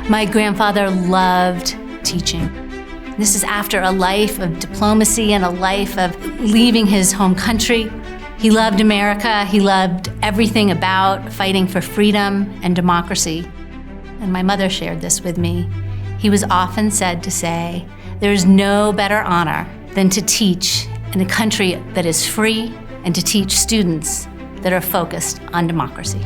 My grandfather loved teaching. This is after a life of diplomacy and a life of leaving his home country. He loved America. He loved everything about fighting for freedom and democracy. And my mother shared this with me. He was often said to say, "There's no better honor than to teach in a country that is free and to teach students that are focused on democracy."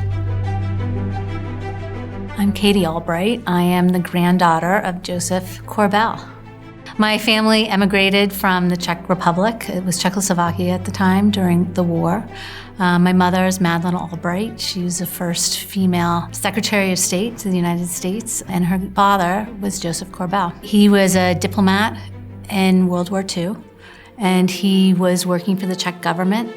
I'm Katie Albright. I am the granddaughter of Josef Korbel. My family emigrated from the Czech Republic. It was Czechoslovakia at the time during the war. My mother is Madeleine Albright. She was the first female Secretary of State to the United States, and her father was Josef Korbel. He was a diplomat in World War II, and he was working for the Czech government.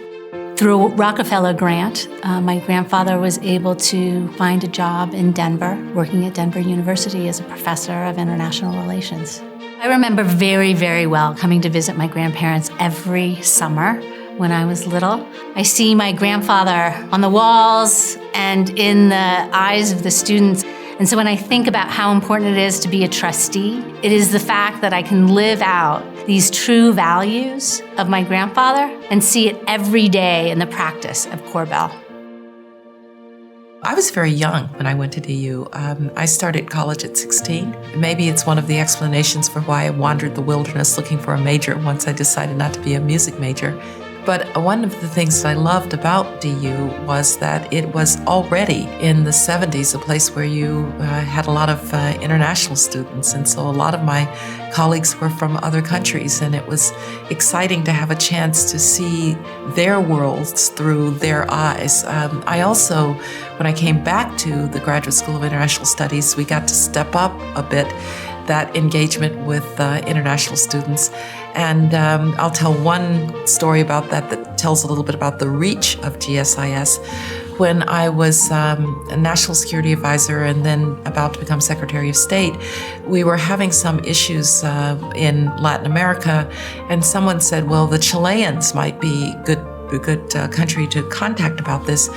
Through a Rockefeller grant, my grandfather was able to find a job in Denver, working at Denver University as a professor of international relations. I remember very, very well coming to visit my grandparents every summer when I was little. I see my grandfather on the walls and in the eyes of the students. And so when I think about how important it is to be a trustee, it is the fact that I can live out these true values of my grandfather and see it every day in the practice of Korbel. I was very young when I went to DU. I started college at 16. Maybe it's one of the explanations for why I wandered the wilderness looking for a major once I decided not to be a music major. But one of the things that I loved about DU was that it was already in the 70s a place where you had a lot of international students. And so a lot of my colleagues were from other countries, and it was exciting to have a chance to see their worlds through their eyes. I also, when I came back to the Graduate School of International Studies, we got to step up a bit that engagement with international students. And I'll tell one story about that tells a little bit about the reach of GSIS. When I was a National Security Advisor and then about to become Secretary of State, we were having some issues in Latin America, and someone said, well, the Chileans might be a good country to contact about this.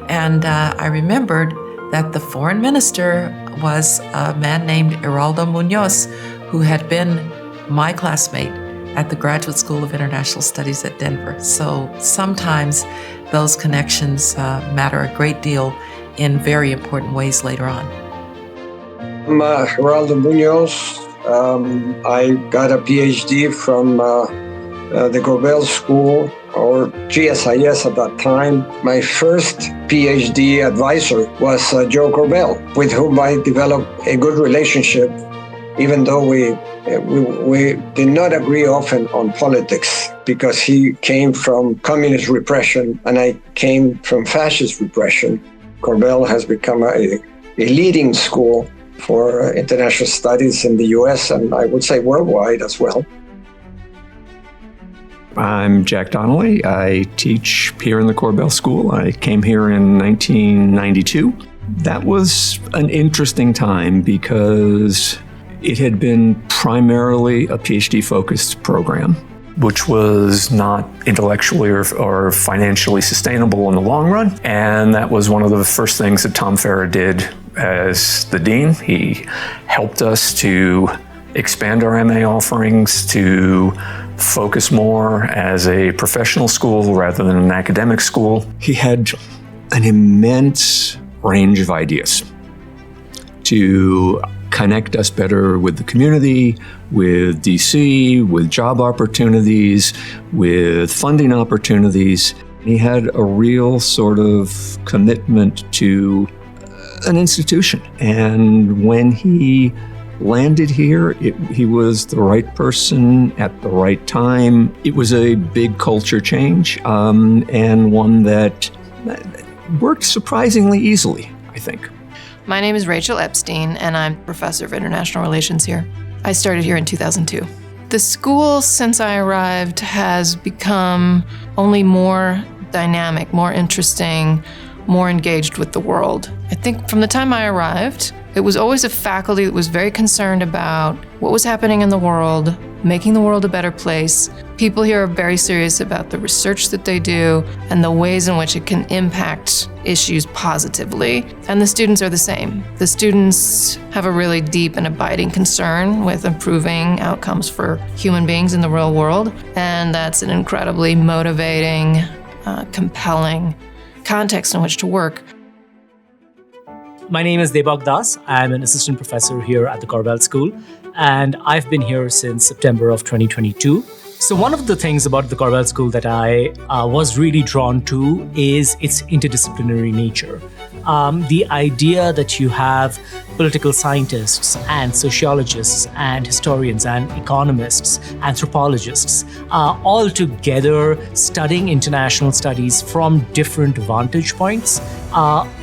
And I remembered that the foreign minister was a man named Heraldo Munoz, who had been my classmate at the Graduate School of International Studies at Denver. So sometimes those connections matter a great deal in very important ways later on. I'm Heraldo Munoz. I got a PhD from the Korbel School, or GSIS at that time. My first PhD advisor was Joe Korbel, with whom I developed a good relationship, even though we did not agree often on politics, because he came from communist repression and I came from fascist repression. Korbel has become a leading school for international studies in the US, and I would say worldwide as well. I'm Jack Donnelly. I teach here in the Korbel School. I came here in 1992. That was an interesting time because it had been primarily a PhD-focused program, which was not intellectually or financially sustainable in the long run. And that was one of the first things that Tom Farah did as the dean. He helped us to expand our MA offerings, to focus more as a professional school rather than an academic school. He had an immense range of ideas to connect us better with the community, with DC, with job opportunities, with funding opportunities. He had a real sort of commitment to an institution. And when he landed here, he was the right person at the right time. It was a big culture change, and one that worked surprisingly easily, I think. My name is Rachel Epstein, and I'm professor of international relations here. I started here in 2002. The school, since I arrived, has become only more dynamic, more interesting, more engaged with the world. I think from the time I arrived, it was always a faculty that was very concerned about what was happening in the world, making the world a better place, People here are very serious about the research that they do and the ways in which it can impact issues positively. And the students are the same. The students have a really deep and abiding concern with improving outcomes for human beings in the real world. And that's an incredibly motivating, compelling context in which to work. My name is Debak Das. I'm an assistant professor here at the Korbel School, and I've been here since September of 2022. So one of the things about the Korbel School that I was really drawn to is its interdisciplinary nature. The idea that you have political scientists and sociologists and historians and economists, anthropologists, all together studying international studies from different vantage points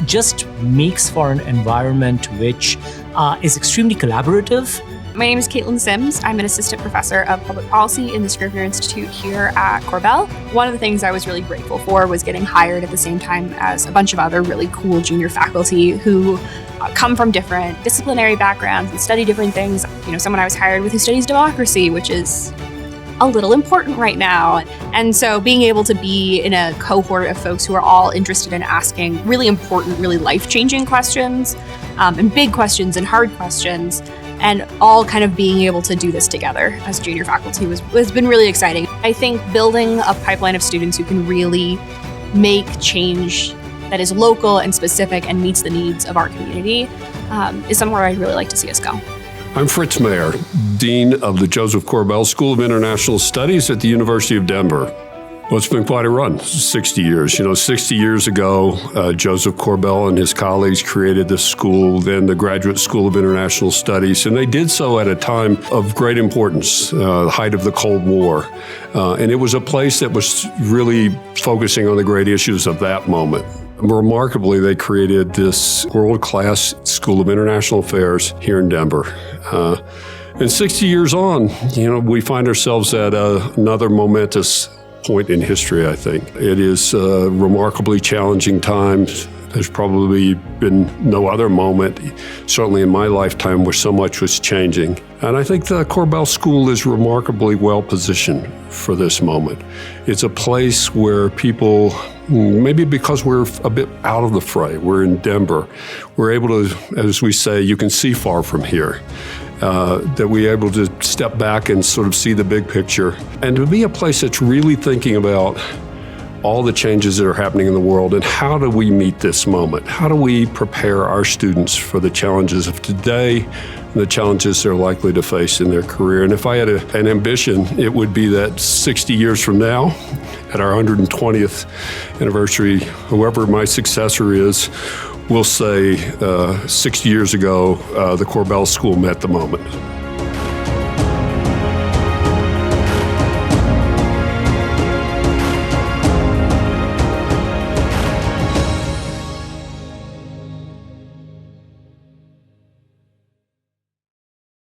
just makes for an environment which is extremely collaborative. My name is Caitlin Sims. I'm an assistant professor of public policy in the Scrivener Institute here at Korbel. One of the things I was really grateful for was getting hired at the same time as a bunch of other really cool junior faculty who come from different disciplinary backgrounds and study different things. Someone I was hired with who studies democracy, which is a little important right now. And so being able to be in a cohort of folks who are all interested in asking really important, really life-changing questions, and big questions and hard questions, and all kind of being able to do this together as junior faculty has been really exciting. I think building a pipeline of students who can really make change that is local and specific and meets the needs of our community is somewhere I'd really like to see us go. I'm Fritz Mayer, Dean of the Josef Korbel School of International Studies at the University of Denver. Well, it's been quite a run, 60 years. 60 years ago, Josef Korbel and his colleagues created this school, then the Graduate School of International Studies, and they did so at a time of great importance, the height of the Cold War. And it was a place that was really focusing on the great issues of that moment. Remarkably, they created this world-class School of International Affairs here in Denver. And 60 years on, we find ourselves at another momentous point in history, I think. It is remarkably challenging times. There's probably been no other moment, certainly in my lifetime, where so much was changing. And I think the Korbel School is remarkably well positioned for this moment. It's a place where people, maybe because we're a bit out of the fray, we're in Denver, we're able to, as we say, you can see far from here. That we're able to step back and sort of see the big picture, and to be a place that's really thinking about all the changes that are happening in the world and how do we meet this moment? How do we prepare our students for the challenges of today and the challenges they're likely to face in their career? And if I had an ambition, it would be that 60 years from now, at our 120th anniversary, whoever my successor is, we'll say 60 years ago, the Korbel School met the moment.